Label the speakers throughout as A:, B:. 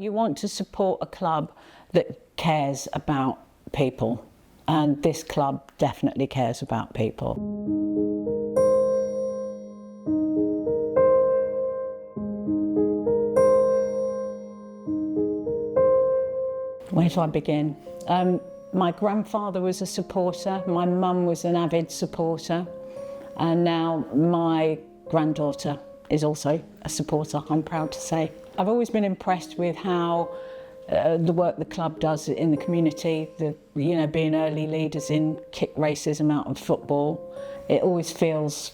A: You want to support a club that cares about people, and this club definitely cares about people. Where do I begin? My grandfather was a supporter, my mum was an avid supporter, and now my granddaughter is also a supporter, I'm proud to say. I've always been impressed with how the work the club does in the community, being early leaders in kick racism out of football. It always feels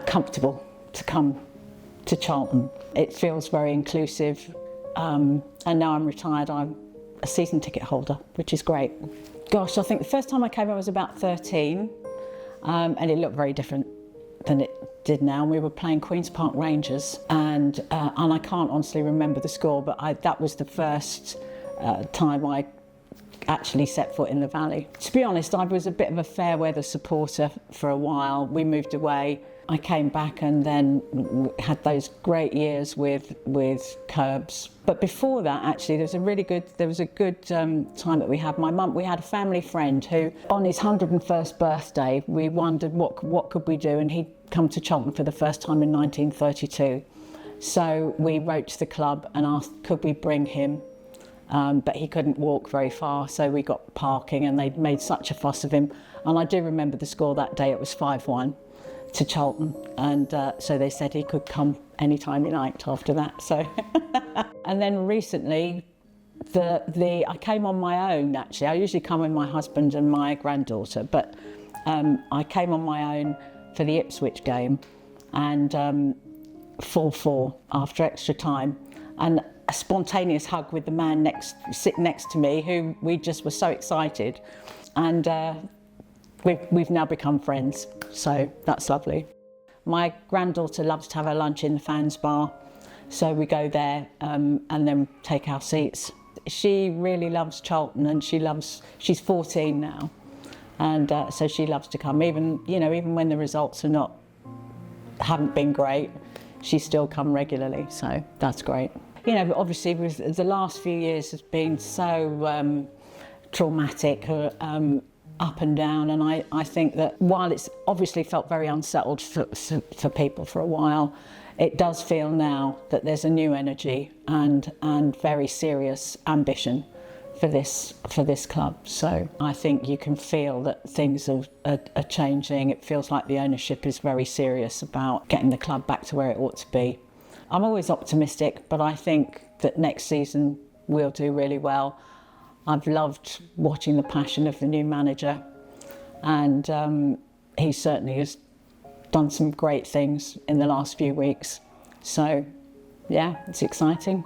A: comfortable to come to Charlton. It feels very inclusive, and now I'm retired, I'm a season ticket holder, which is great. Gosh, I think the first time I came I was about 13, and it looked very different than it did now. We were playing Queen's Park Rangers, and I can't honestly remember the score, but that was the first time I actually set foot in the valley. To be honest, I was a bit of a fair weather supporter for a while. We moved away. I came back and then had those great years with Curbs. But before that, actually, there was a good time that we had. We had a family friend who, on his 101st birthday, we wondered what could we do, and he'd come to Charlton for the first time in 1932. So we wrote to the club and asked, could we bring him? But he couldn't walk very far, so we got parking, and they made such a fuss of him. And I do remember the score that day. It was 5-1 to Charlton, and so they said he could come anytime he liked after that. So, and then recently, I came on my own. Actually, I usually come with my husband and my granddaughter, but I came on my own for the Ipswich game, and 4-4 after extra time, and a spontaneous hug with the man sitting next to me, who we just were so excited, and we've now become friends, so that's lovely. My granddaughter loves to have her lunch in the fans bar, so we go there and then take our seats. She really loves Charlton, and she's 14 now, and so she loves to come, even when the results haven't been great, she's still come regularly, so that's great. But obviously the last few years has been so traumatic, up and down, and I think that while it's obviously felt very unsettled for people for a while, it does feel now that there's a new energy and very serious ambition for this club. So I think you can feel that things are changing. It feels like the ownership is very serious about getting the club back to where it ought to be. I'm always optimistic, but I think that next season we'll do really well. I've loved watching the passion of the new manager, and he certainly has done some great things in the last few weeks. So, yeah, it's exciting.